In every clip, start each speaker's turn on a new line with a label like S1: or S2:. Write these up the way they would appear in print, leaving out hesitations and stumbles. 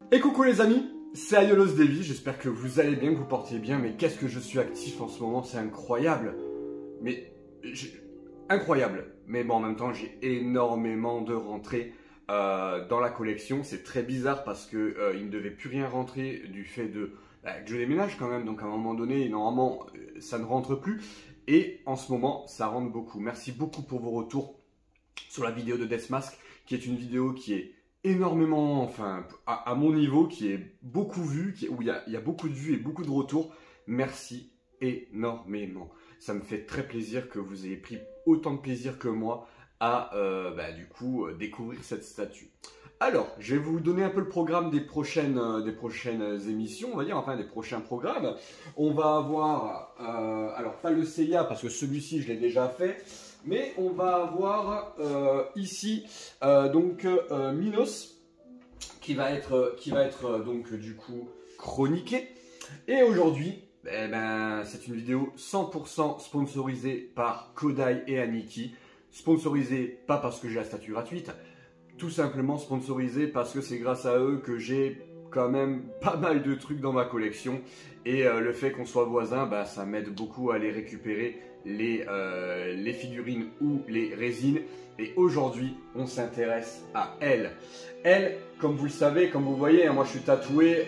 S1: Et coucou les amis, c'est Aiolos Davy, j'espère que vous allez bien, que vous portez bien, mais qu'est-ce que je suis actif en ce moment, c'est incroyable. Incroyable. Mais bon, en même temps, j'ai énormément de rentrées dans la collection. C'est très bizarre parce que il ne devait plus rien rentrer du fait que je déménage quand même. Donc à un moment donné, normalement, ça ne rentre plus. Et en ce moment, ça rentre beaucoup. Merci beaucoup pour vos retours sur la vidéo de Deathmask, qui est une vidéo qui est énormément, enfin, à mon niveau, qui est beaucoup vue, où il y a beaucoup de vues et beaucoup de retours. Merci énormément. Ça me fait très plaisir que vous ayez pris autant de plaisir que moi à découvrir cette statue. Alors, je vais vous donner un peu le programme des prochaines émissions, on va dire, enfin des prochains programmes. On va avoir, alors pas le Seiya parce que celui-ci je l'ai déjà fait, mais on va avoir ici Minos qui va être donc du coup chroniqué. Et aujourd'hui, c'est une vidéo 100% sponsorisée par Kodai et Aniki. Sponsorisée pas parce que j'ai la statue gratuite, tout simplement sponsorisée parce que c'est grâce à eux que j'ai quand même pas mal de trucs dans ma collection. Et le fait qu'on soit voisins, ça m'aide beaucoup à aller récupérer les figurines ou les résines. Et aujourd'hui, on s'intéresse à elle. Elle, comme vous le savez, comme vous voyez, moi je suis tatoué,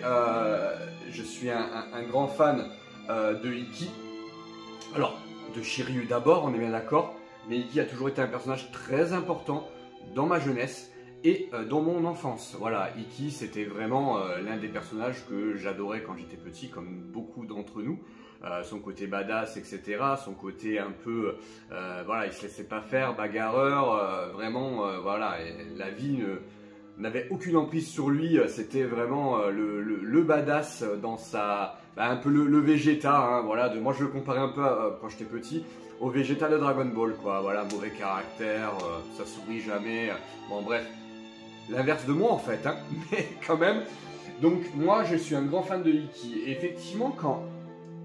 S1: je suis un grand fan de Ikki. Alors, de Shiryu d'abord, on est bien d'accord, mais Ikki a toujours été un personnage très important dans ma jeunesse et dans mon enfance. Voilà, Ikki, c'était vraiment l'un des personnages que j'adorais quand j'étais petit, comme beaucoup d'entre nous. Son côté badass, etc. Son côté un peu, voilà, il se laissait pas faire, bagarreur, vraiment, voilà, la vie n'avait aucune emprise sur lui, c'était vraiment le badass dans sa, un peu le Vegeta, hein, voilà, moi je le comparais un peu quand j'étais petit au Vegeta de Dragon Ball, quoi, voilà, mauvais caractère, ça sourit jamais, bon bref, l'inverse de moi en fait, hein, mais quand même. Donc moi je suis un grand fan de Ikki, et effectivement quand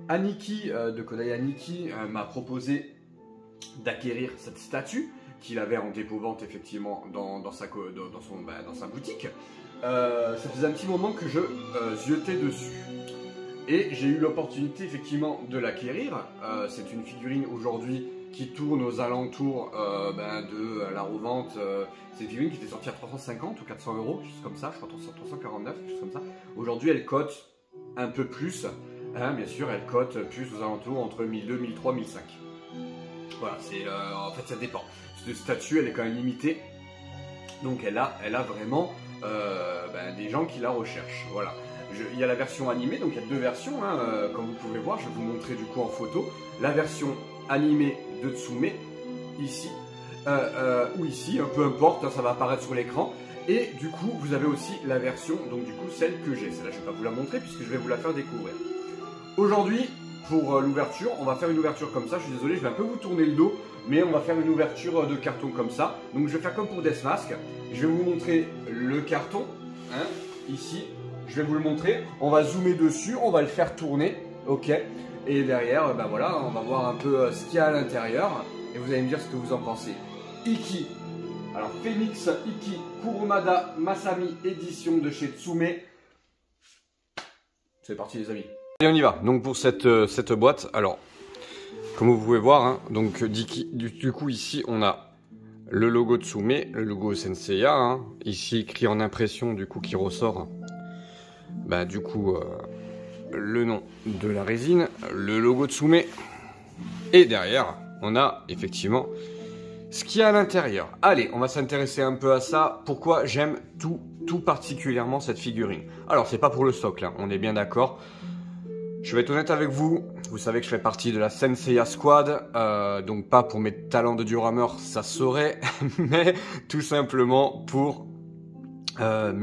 S1: Aniki de Kodai Aniki m'a proposé d'acquérir cette statue qu'il avait en dépôt-vente effectivement dans sa boutique. Ça faisait un petit moment que je ziotais dessus. Et j'ai eu l'opportunité effectivement de l'acquérir. C'est une figurine aujourd'hui qui tourne aux alentours de la revente. C'est une figurine qui était sortie à 350 ou 400 euros, quelque chose comme ça, je crois 349, quelque chose comme ça. Aujourd'hui elle cote un peu plus. Hein, bien sûr, elle cote plus aux alentours entre 1002, 1003, 1005. Voilà, en fait ça dépend. Cette statue, elle est quand même limitée. Donc elle a vraiment des gens qui la recherchent. Voilà. Il y a la version animée, donc il y a deux versions, hein, comme vous pouvez voir. Je vais vous montrer du coup en photo. La version animée de Tsume, ici, ou ici, peu importe, hein, ça va apparaître sur l'écran. Et du coup, vous avez aussi la version, donc du coup, celle que j'ai. Celle-là, je ne vais pas vous la montrer puisque je vais vous la faire découvrir. Aujourd'hui, pour l'ouverture, on va faire une ouverture comme ça. Je suis désolé, je vais un peu vous tourner le dos, mais on va faire une ouverture de carton comme ça. Donc je vais faire comme pour Deathmask. Je vais vous montrer le carton, hein, ici. Je vais vous le montrer. On va zoomer dessus, on va le faire tourner, ok. Et derrière, voilà, on va voir un peu ce qu'il y a à l'intérieur. Et vous allez me dire ce que vous en pensez. Ikki. Alors Phoenix Ikki Kurumada Masami édition de chez Tsume. C'est parti les amis. Et on y va, donc pour cette boîte, alors, comme vous pouvez voir, hein, donc du coup ici on a le logo Tsume, le logo Senseiya, hein, ici écrit en impression du coup qui ressort, le nom de la résine, le logo Tsume, et derrière on a effectivement ce qu'il y a à l'intérieur. Allez, on va s'intéresser un peu à ça, pourquoi j'aime tout particulièrement cette figurine. Alors c'est pas pour le socle, hein, on est bien d'accord. Je vais être honnête avec vous, vous savez que je fais partie de la Senseiya Squad, donc pas pour mes talents de diorameur, ça se saurait, mais tout simplement pour on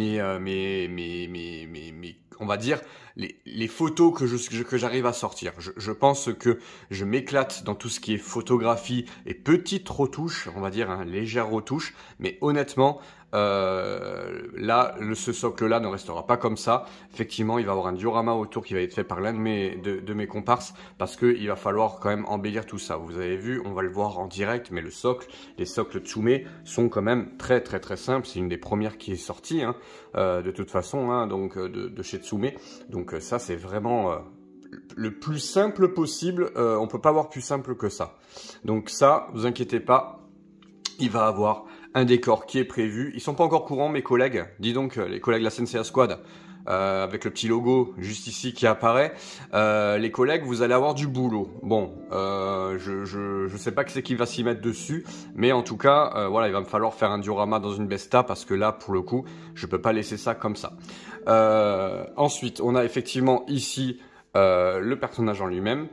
S1: va dire, les photos que j'arrive à sortir. Je pense que je m'éclate dans tout ce qui est photographie et petites retouches, on va dire, hein, légères retouches, mais honnêtement, là, ce socle-là ne restera pas comme ça. Effectivement, il va y avoir un diorama autour qui va être fait par l'un de mes comparses parce qu'il va falloir quand même embellir tout ça. Vous avez vu, on va le voir en direct, mais les socles Tsume sont quand même très simples. C'est une des premières qui est sortie, hein, de toute façon, hein, donc de chez Tsume. Donc ça, c'est vraiment le plus simple possible. On peut pas avoir plus simple que ça. Donc ça, vous inquiétez pas, il va avoir un décor qui est prévu. Ils sont pas encore courants, mes collègues. Dis donc, les collègues de la Senseiya Squad, avec le petit logo juste ici qui apparaît. Les collègues, vous allez avoir du boulot. Bon, je sais pas qui c'est qui va s'y mettre dessus, mais en tout cas, voilà, il va me falloir faire un diorama dans une Besta parce que là, pour le coup, je peux pas laisser ça comme ça. Ensuite, on a effectivement ici le personnage en lui-même.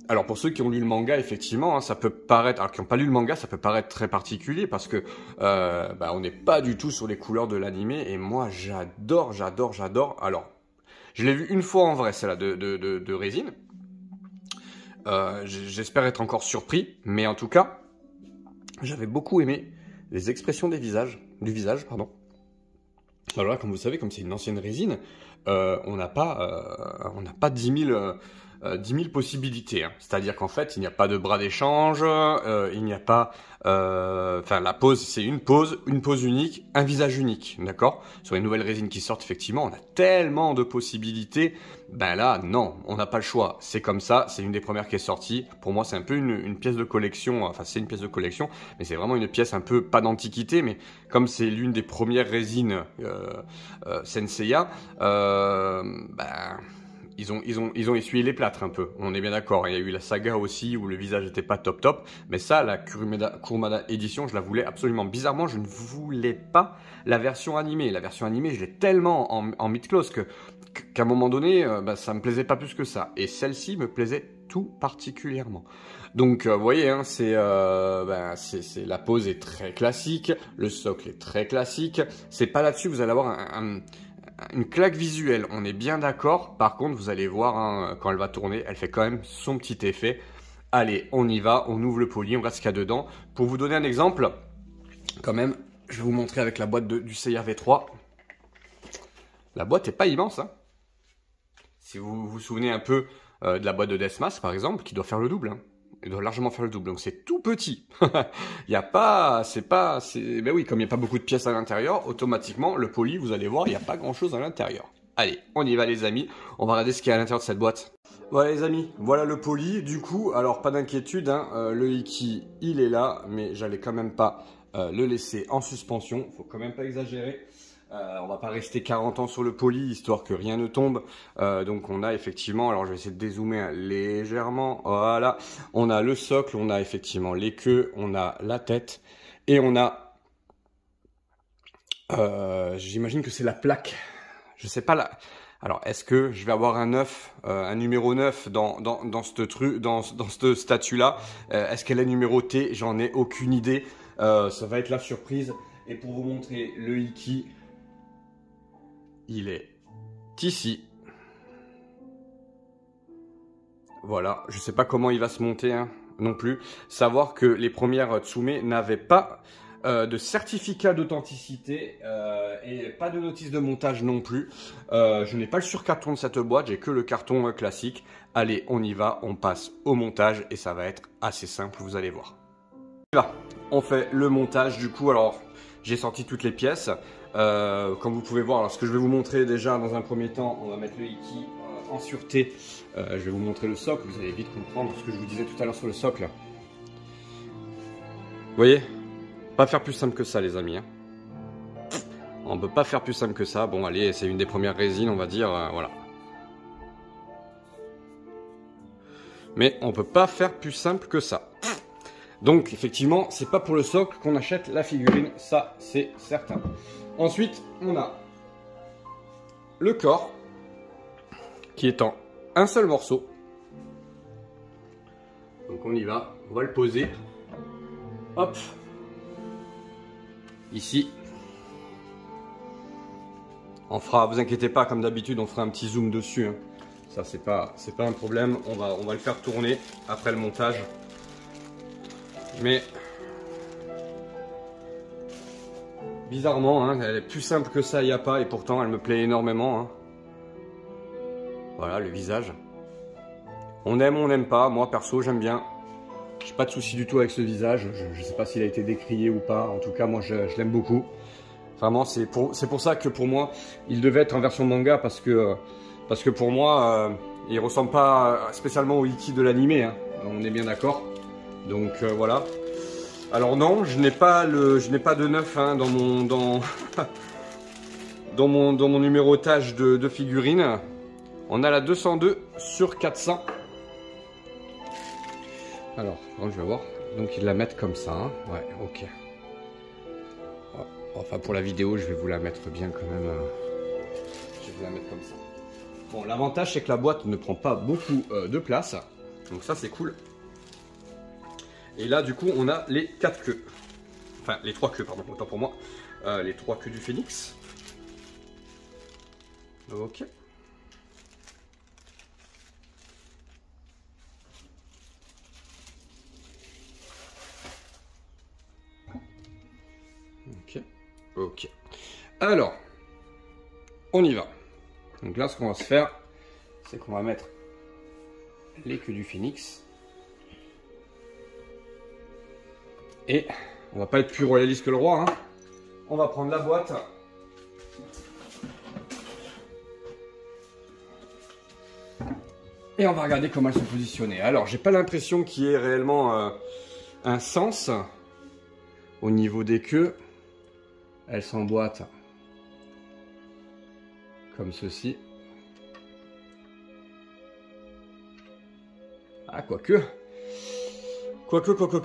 S1: Alors pour ceux qui ont lu le manga, effectivement, hein, ça peut paraître, alors qui n'ont pas lu le manga, ça peut paraître très particulier parce que on n'est pas du tout sur les couleurs de l'animé et moi j'adore. Alors, je l'ai vu une fois en vrai, celle-là de résine. J'espère être encore surpris, mais en tout cas, j'avais beaucoup aimé les expressions du visage, pardon. Alors là, comme vous savez, comme c'est une ancienne résine, on n'a pas 10 000 possibilités. Hein. C'est-à-dire qu'en fait, il n'y a pas de bras d'échange, il n'y a pas... Enfin, la pose, c'est une pose unique, un visage unique, d'accord? Sur les nouvelles résines qui sortent, effectivement, on a tellement de possibilités. Ben là, non, on n'a pas le choix. C'est comme ça, c'est une des premières qui est sortie. Pour moi, c'est un peu une pièce de collection. Enfin, c'est une pièce de collection, mais c'est vraiment une pièce un peu, pas d'antiquité, mais comme c'est l'une des premières résines Senseiya, ils ont essuyé les plâtres un peu, on est bien d'accord. Il y a eu la saga aussi où le visage n'était pas top, mais ça, la Kurumada Edition, je la voulais absolument. Bizarrement, je ne voulais pas la version animée. La version animée, je l'ai tellement en mid-close qu'à un moment donné, ça me plaisait pas plus que ça. Et celle-ci me plaisait tout particulièrement. Donc, vous voyez, hein, la pose est très classique, le socle est très classique. C'est pas là-dessus, vous allez avoir une claque visuelle, on est bien d'accord. Par contre, vous allez voir, hein, quand elle va tourner, elle fait quand même son petit effet. Allez, on y va, on ouvre le poly, on regarde ce qu'il y a dedans. Pour vous donner un exemple, quand même, je vais vous montrer avec la boîte du CRV3. La boîte n'est pas immense, hein. Si vous vous souvenez un peu de la boîte de Deathmas, par exemple, qui doit faire le double, hein. Il doit largement faire le double, donc c'est tout petit. Il n'y a pas, ben oui, comme il n'y a pas beaucoup de pièces à l'intérieur, automatiquement, le poly, vous allez voir, il n'y a pas grand chose à l'intérieur. Allez, on y va les amis, on va regarder ce qu'il y a à l'intérieur de cette boîte. Voilà les amis, voilà le poly, du coup, alors pas d'inquiétude, hein, le Iki, il est là, mais j'allais quand même pas le laisser en suspension, faut quand même pas exagérer. On va pas rester 40 ans sur le poly, histoire que rien ne tombe. Donc on a effectivement, alors je vais essayer de dézoomer légèrement, voilà. On a le socle, on a effectivement les queues, on a la tête, et on a, j'imagine que c'est la plaque. Je sais pas là. Alors est-ce que je vais avoir un numéro 9 dans cette statue-là? Est-ce qu'elle est numérotée? J'en ai aucune idée. Ça va être la surprise. Et pour vous montrer le Iki, il est ici. Voilà, je sais pas comment il va se monter, hein, non plus. Savoir que les premières Tsume n'avaient pas de certificat d'authenticité et pas de notice de montage non plus. Je n'ai pas le surcarton de cette boîte, j'ai que le carton classique. Allez, on y va, on passe au montage et ça va être assez simple, vous allez voir. Là, on fait le montage du coup. Alors, j'ai sorti toutes les pièces. Comme vous pouvez voir, alors ce que je vais vous montrer déjà dans un premier temps, on va mettre le Iki en sûreté. Je vais vous montrer le socle, vous allez vite comprendre ce que je vous disais tout à l'heure sur le socle. Vous voyez, pas faire plus simple que ça les amis, hein. On peut pas faire plus simple que ça. Bon allez, c'est une des premières résines on va dire, voilà. Mais on peut pas faire plus simple que ça. Donc effectivement, c'est pas pour le socle qu'on achète la figurine, ça c'est certain. Ensuite, on a le corps qui est en un seul morceau. Donc on y va, on va le poser. Hop. Ici. On fera, vous inquiétez pas, comme d'habitude, on fera un petit zoom dessus, hein. Ça c'est pas un problème, on va le faire tourner après le montage. Mais Bizarrement, hein, elle est plus simple que ça, il n'y a pas, et pourtant elle me plaît énormément. Hein. Voilà le visage. On aime, on n'aime pas. Moi perso, j'aime bien. J'ai pas de souci du tout avec ce visage. Je sais pas s'il a été décrié ou pas. En tout cas, moi je l'aime beaucoup. Vraiment, c'est pour ça que pour moi, il devait être en version manga parce que pour moi, il ressemble pas spécialement au Ikki de l'animé. Hein. On est bien d'accord. Donc voilà. Alors non, je n'ai pas de neuf hein, dans mon numérotage de figurines. On a la 202 sur 400. Alors, je vais voir. Donc ils la mettent comme ça. Hein. Ouais, ok. Enfin pour la vidéo, je vais vous la mettre bien quand même. Je vais vous la mettre comme ça. Bon, l'avantage c'est que la boîte ne prend pas beaucoup de place. Donc ça c'est cool. Et là, du coup, on a les 4 queues. Enfin, les 3 queues, pardon, autant pour moi. Les 3 queues du phénix. Ok. Ok. Ok. Alors, on y va. Donc là, ce qu'on va se faire, c'est qu'on va mettre les queues du phénix. Et on va pas être plus royaliste que le roi. Hein. On va prendre la boîte. Et on va regarder comment elles sont positionnées. Alors, j'ai pas l'impression qu'il y ait réellement un sens au niveau des queues. Elles s'emboîtent comme ceci. Ah, quoique,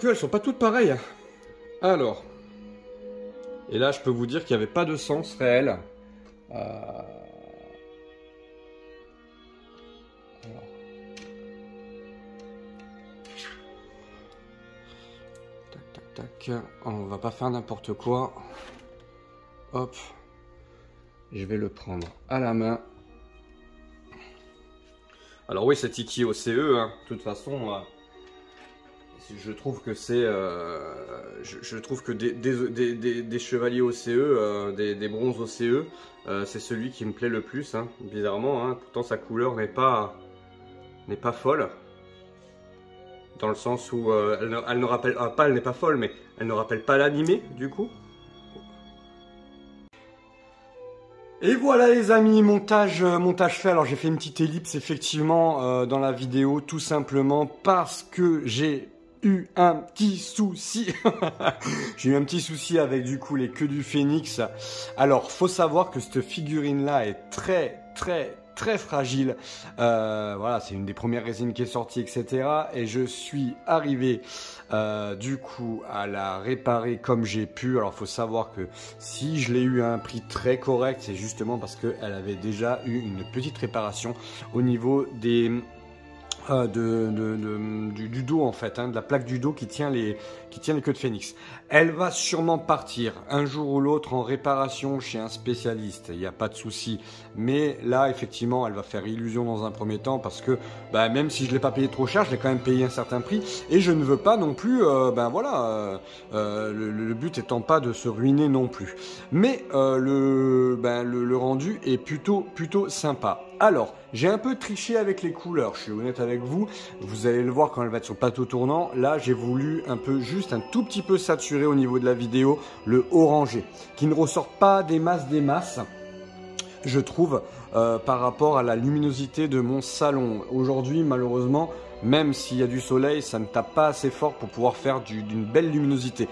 S1: elles sont pas toutes pareilles. Alors, et là, je peux vous dire qu'il n'y avait pas de sens réel. Alors. Tac, tac, tac. On va pas faire n'importe quoi. Hop. Je vais le prendre à la main. Alors oui, c'est Ikki OCE, hein. De toute façon, je trouve que c'est, je trouve que des chevaliers OCE, des bronzes OCE, c'est celui qui me plaît le plus, hein, bizarrement. Hein. Pourtant, sa couleur n'est pas folle, dans le sens où elle ne rappelle pas, elle n'est pas folle, mais elle ne rappelle pas l'animé, du coup. Et voilà les amis, montage fait. Alors j'ai fait une petite ellipse effectivement dans la vidéo, tout simplement parce que j'ai eu un petit souci. J'ai eu un petit souci avec du coup les queues du phénix. Alors faut savoir que cette figurine là est très fragile. Voilà, c'est une des premières résines qui est sortie, etc. Et je suis arrivé du coup à la réparer comme j'ai pu. Alors faut savoir que si je l'ai eu à un prix très correct, c'est justement parce qu'elle avait déjà eu une petite réparation au niveau des du dos en fait, hein, de la plaque du dos qui tient les queues de phénix. Elle va sûrement partir un jour ou l'autre en réparation chez un spécialiste, il n'y a pas de souci. Mais là effectivement elle va faire illusion dans un premier temps parce que même si je ne l'ai pas payé trop cher, je l'ai quand même payé un certain prix et je ne veux pas non plus, le but étant pas de se ruiner non plus. Mais le rendu est plutôt sympa. Alors, j'ai un peu triché avec les couleurs, je suis honnête avec vous. Vous allez le voir quand elle va être sur le plateau tournant. Là, j'ai voulu juste un tout petit peu saturer au niveau de la vidéo le orangé, qui ne ressort pas des masses, je trouve, par rapport à la luminosité de mon salon. Aujourd'hui, malheureusement, même s'il y a du soleil, ça ne tape pas assez fort pour pouvoir faire d'une belle luminosité.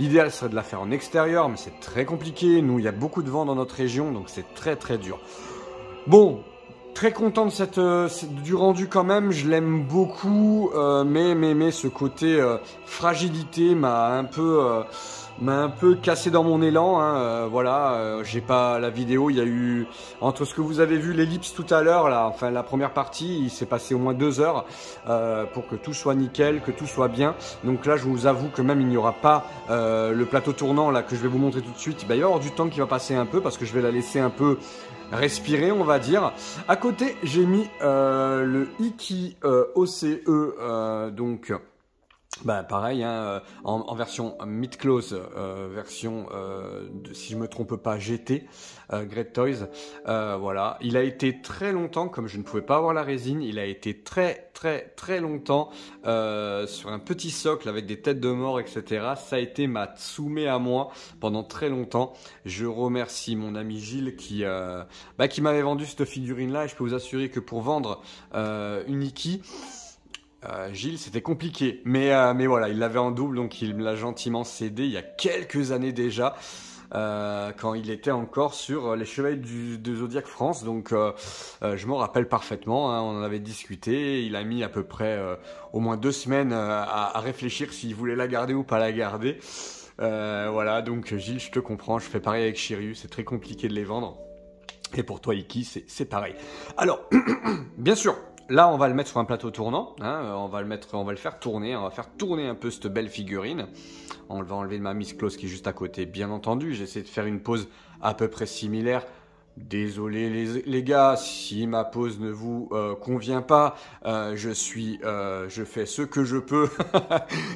S1: L'idéal serait de la faire en extérieur, mais c'est très compliqué. Nous, il y a beaucoup de vent dans notre région, donc c'est très dur. Bon. Très content de du rendu quand même, je l'aime beaucoup, mais ce côté fragilité m'a un peu cassé dans mon élan, hein, voilà, j'ai pas la vidéo, il y a eu, entre ce que vous avez vu l'ellipse tout à l'heure, là, enfin la première partie, il s'est passé au moins 2 heures pour que tout soit nickel, que tout soit bien. Donc là je vous avoue que même il n'y aura pas le plateau tournant là que je vais vous montrer tout de suite, il va y avoir du temps qui va passer un peu parce que je vais la laisser un peu respirer, on va dire. À côté, j'ai mis le Ikki OCE, donc Bah pareil, hein, en version mid-close, version, si je me trompe pas, GT, Great Toys. Voilà, il a été très longtemps, comme je ne pouvais pas avoir la résine, il a été très longtemps sur un petit socle avec des têtes de mort, etc. Ça a été ma Tsume à moi pendant très longtemps. Je remercie mon ami Gilles qui m'avait vendu cette figurine-là, et je peux vous assurer que pour vendre une Iki, Gilles, c'était compliqué, mais voilà, il l'avait en double, donc il me l'a gentiment cédé il y a quelques années déjà, quand il était encore sur les Chevaliers de Zodiac France, donc je m'en rappelle parfaitement, hein, on en avait discuté, il a mis à peu près au moins 2 semaines à réfléchir s'il voulait la garder ou pas la garder. Voilà, donc Gilles, je te comprends, je fais pareil avec Shiryu, c'est très compliqué de les vendre, et pour toi Iki, c'est pareil. Alors, bien sûr, là, on va le mettre sur un plateau tournant, hein, on va le faire tourner, on va faire tourner un peu cette belle figurine. On va enlever ma Miss Claus qui est juste à côté, bien entendu. J'essaie de faire une pose à peu près similaire. Désolé les gars, si ma pose ne vous convient pas, je fais ce que je peux.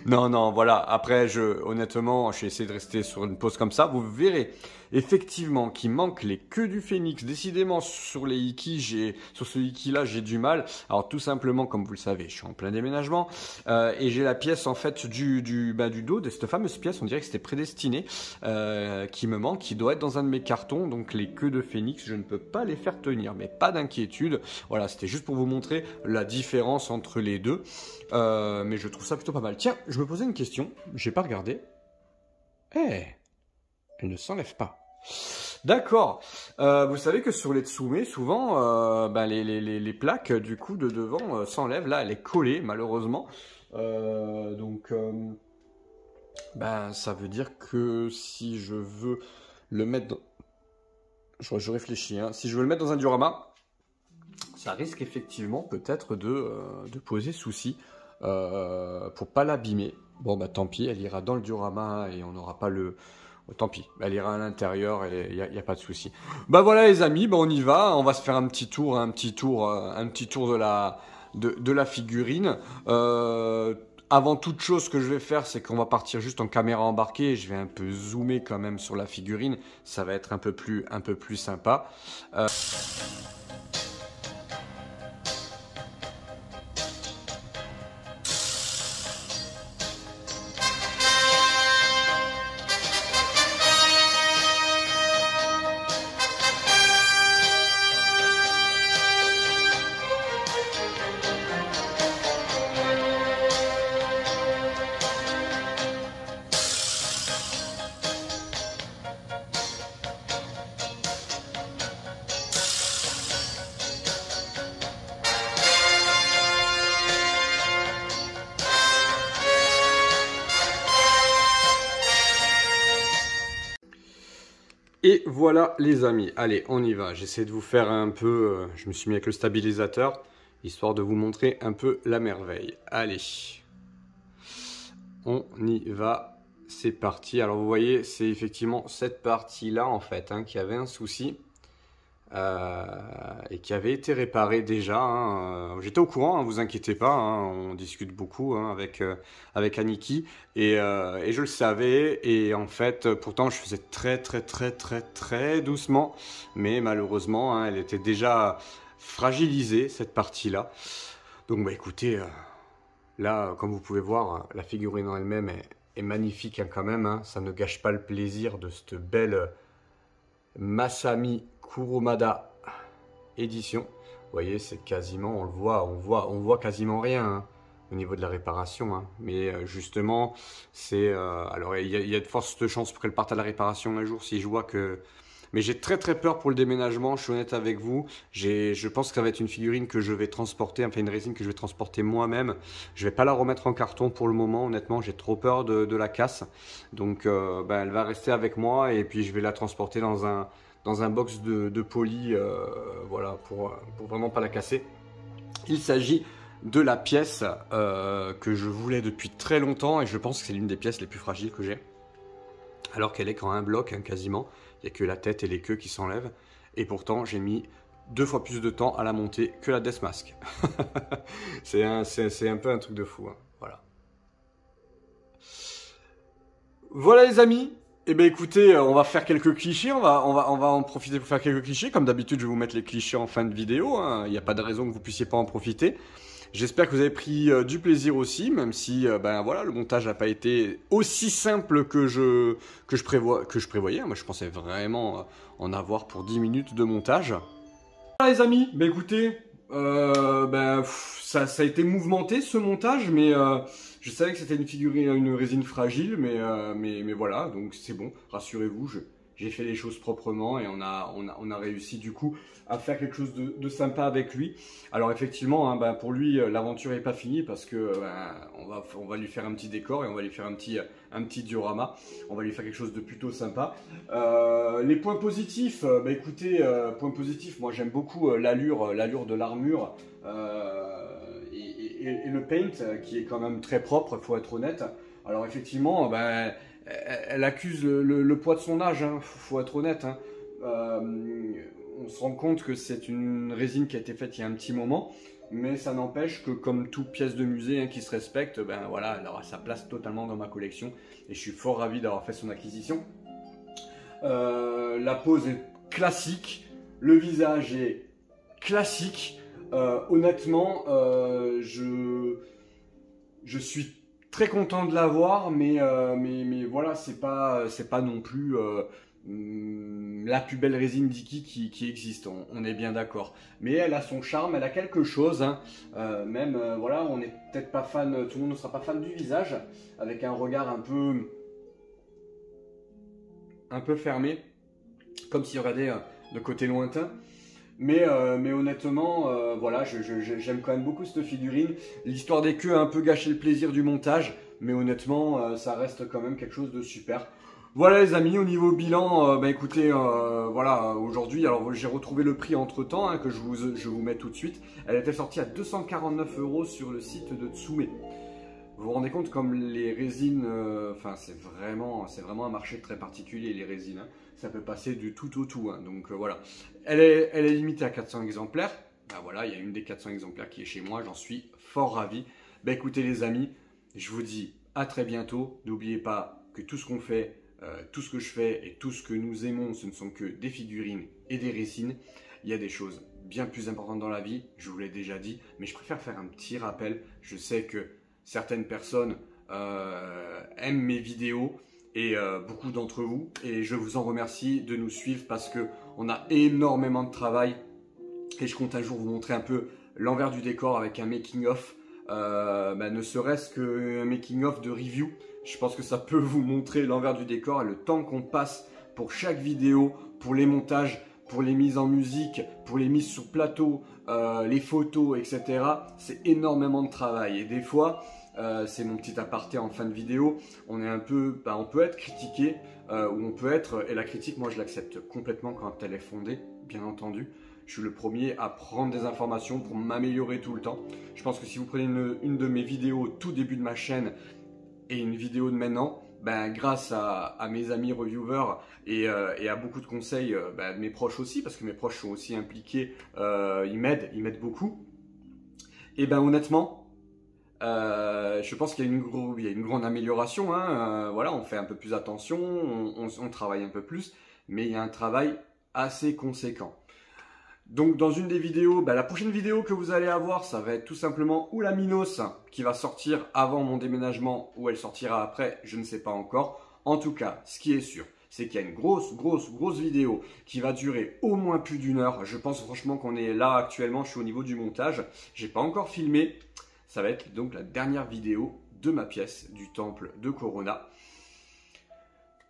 S1: Non, voilà. Après, honnêtement, j'ai essayé de rester sur une pose comme ça. Vous verrez effectivement qu'il manque les queues du phénix. Décidément, sur ce Iki là, j'ai du mal. Alors tout simplement, comme vous le savez, je suis en plein déménagement et j'ai la pièce en fait du dos de cette fameuse pièce. On dirait que c'était prédestiné, qui me manque, qui doit être dans un de mes cartons. Donc les queues de phénix, je ne peux pas les faire tenir, mais pas d'inquiétude. Voilà, c'était juste pour vous montrer la différence entre les deux. Mais je trouve ça plutôt pas mal. Tiens, je me posais une question, j'ai pas regardé. Elle ne s'enlève pas. D'accord. Vous savez que sur les Tsume, souvent, les plaques du coup de devant s'enlèvent. Là, elle est collée, malheureusement. Ça veut dire que si je veux le mettre dans... Je réfléchis, hein. Si je veux le mettre dans un diorama, ça risque effectivement peut-être de poser souci pour pas l'abîmer. Bon, bah tant pis, elle ira dans le diorama et on n'aura pas le... Tant pis, elle ira à l'intérieur et il n'y a pas de souci. Bah voilà les amis, bah on y va, on va se faire un petit tour de la figurine. Avant toute chose, ce que je vais faire, c'est qu'on va partir juste en caméra embarquée et je vais un peu zoomer quand même sur la figurine. Ça va être un peu plus sympa. Et voilà les amis, allez on y va, j'essaie de vous faire un peu, je me suis mis avec le stabilisateur, histoire de vous montrer un peu la merveille. Allez, on y va, c'est parti. Alors vous voyez, c'est effectivement cette partie-là en fait, hein, qui avait un souci. Et qui avait été réparée déjà, hein. J'étais au courant, hein, vous inquiétez pas, hein, on discute beaucoup, hein, avec Aniki et je le savais et en fait pourtant je faisais très doucement, mais malheureusement, hein, elle était déjà fragilisée cette partie-là. Donc bah écoutez, là comme vous pouvez voir, la figurine en elle-même est magnifique, hein, quand même, hein. Ça ne gâche pas le plaisir de cette belle Masami Kurumada édition. Vous voyez, c'est quasiment, on voit quasiment rien, hein, au niveau de la réparation, hein. Mais justement, c'est alors il y a de fortes chances pour qu'elle parte à la réparation un jour si je vois que. Mais j'ai très peur pour le déménagement, je suis honnête avec vous. Je pense que ça va être une figurine que je vais transporter, enfin une résine que je vais transporter moi-même. Je vais pas la remettre en carton pour le moment, honnêtement, j'ai trop peur de la casse. Donc elle va rester avec moi et puis je vais la transporter dans un box de poli, voilà, pour vraiment pas la casser. Il s'agit de la pièce que je voulais depuis très longtemps et je pense que c'est l'une des pièces les plus fragiles que j'ai. Alors qu'elle est qu'en un bloc, hein, quasiment. Il n'y a que la tête et les queues qui s'enlèvent. Et pourtant, j'ai mis 2 fois plus de temps à la monter que la Death Mask. C'est un peu un truc de fou, hein. Voilà. Voilà les amis, eh ben écoutez, on va faire quelques clichés, on va en profiter pour faire quelques clichés. Comme d'habitude, je vais vous mettre les clichés en fin de vidéo, hein. Il n'y a pas de raison que vous puissiez pas en profiter. J'espère que vous avez pris du plaisir aussi, même si ben voilà, le montage n'a pas été aussi simple que je prévoyais. Moi, je pensais vraiment en avoir pour 10 minutes de montage. Voilà les amis, ben écoutez, ça a été mouvementé ce montage, mais je savais que c'était une figurine, une résine fragile, mais voilà, donc c'est bon, rassurez-vous, j'ai fait les choses proprement et on a réussi du coup à faire quelque chose de sympa avec lui. Alors effectivement, hein, pour lui, l'aventure n'est pas finie parce que on va lui faire un petit décor et on va lui faire un petit diorama. On va lui faire quelque chose de plutôt sympa. Les points positifs, écoutez, points positifs, moi j'aime beaucoup l'allure de l'armure et le paint qui est quand même très propre, faut être honnête. Alors effectivement, elle accuse le poids de son âge, hein, faut être honnête. Hein. On se rend compte que c'est une résine qui a été faite il y a un petit moment, mais ça n'empêche que comme toute pièce de musée qui se respecte, voilà, elle aura sa place totalement dans ma collection et je suis fort ravi d'avoir fait son acquisition. La pose est classique, le visage est classique. Honnêtement, je suis très content de l'avoir, mais voilà, c'est pas non plus la plus belle résine d'Iki qui existe, on est bien d'accord. Mais elle a son charme, elle a quelque chose, hein. Voilà, on n'est peut-être pas fan, tout le monde ne sera pas fan du visage, avec un regard un peu fermé, comme s'il regardait de côté lointain. Mais honnêtement, voilà, j'aime quand même beaucoup cette figurine. L'histoire des queues a un peu gâché le plaisir du montage, mais honnêtement, ça reste quand même quelque chose de super. Voilà les amis, au niveau bilan, écoutez, voilà, aujourd'hui, alors j'ai retrouvé le prix entre temps, hein, que je vous mets tout de suite. Elle était sortie à 249 € sur le site de Tsume. Vous vous rendez compte comme les résines, c'est vraiment un marché très particulier les résines, hein. Ça peut passer du tout au tout, hein. Donc voilà. Elle est limitée à 400 exemplaires. Voilà, il y a une des 400 exemplaires qui est chez moi, j'en suis fort ravi. Écoutez les amis, je vous dis à très bientôt. N'oubliez pas que tout ce qu'on fait, tout ce que je fais et tout ce que nous aimons, ce ne sont que des figurines et des résines. Il y a des choses bien plus importantes dans la vie, je vous l'ai déjà dit, mais je préfère faire un petit rappel. Je sais que certaines personnes aiment mes vidéos et beaucoup d'entre vous, et je vous en remercie de nous suivre parce qu'on a énormément de travail et je compte un jour vous montrer un peu l'envers du décor avec un making of, ne serait-ce qu'un making of de review. Je pense que ça peut vous montrer l'envers du décor et le temps qu'on passe pour chaque vidéo, pour les montages, pour les mises en musique, pour les mises sur plateau, les photos, etc. C'est énormément de travail et des fois, c'est mon petit aparté en fin de vidéo, on est on peut être critiqué ou on peut être, et la critique moi je l'accepte complètement quand elle est fondée, bien entendu. Je suis le premier à prendre des informations pour m'améliorer tout le temps. Je pense que si vous prenez une de mes vidéos au tout début de ma chaîne et une vidéo de maintenant, grâce à mes amis reviewers et à beaucoup de conseils de mes proches aussi, parce que mes proches sont aussi impliqués, ils m'aident beaucoup. Et honnêtement, je pense qu'il y a une grande amélioration, hein. Voilà, on fait un peu plus attention, on travaille un peu plus, mais il y a un travail assez conséquent. Donc dans une des vidéos, la prochaine vidéo que vous allez avoir, ça va être tout simplement ou la Minos qui va sortir avant mon déménagement ou elle sortira après, je ne sais pas encore. En tout cas, ce qui est sûr, c'est qu'il y a une grosse vidéo qui va durer au moins plus d'1 heure. Je pense franchement qu'on est là actuellement, je suis au niveau du montage. J'ai pas encore filmé. Ça va être donc la dernière vidéo de ma pièce du temple de Corona.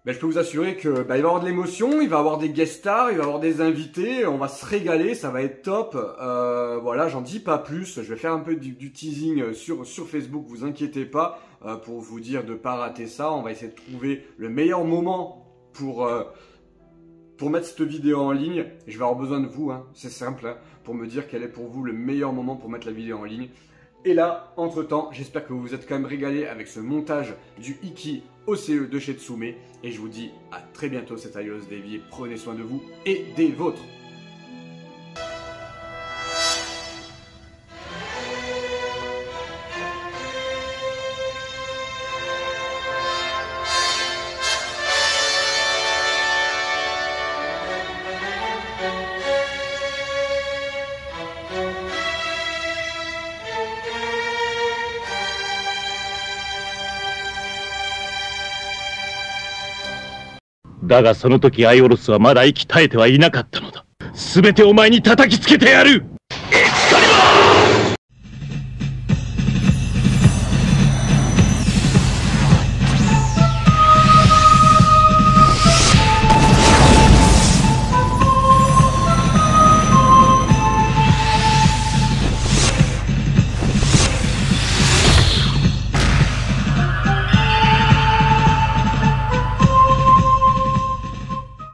S1: Je peux vous assurer que il va y avoir de l'émotion, il va y avoir des guest stars, il va y avoir des invités, on va se régaler, ça va être top. Voilà, j'en dis pas plus, je vais faire un peu du teasing sur Facebook, vous inquiétez pas, pour vous dire de ne pas rater ça. On va essayer de trouver le meilleur moment pour mettre cette vidéo en ligne. Je vais avoir besoin de vous, hein, c'est simple, hein, pour me dire quel est pour vous le meilleur moment pour mettre la vidéo en ligne. Et là, entre temps, j'espère que vous vous êtes quand même régalé avec ce montage du Iki OCE de chez Tsume. Et je vous dis à très bientôt, c'était Aios Davy. Prenez soin de vous et des vôtres.
S2: だがその時アイオロスはまだ息絶えてはいなかったのだ。全てお前に叩きつけてやる。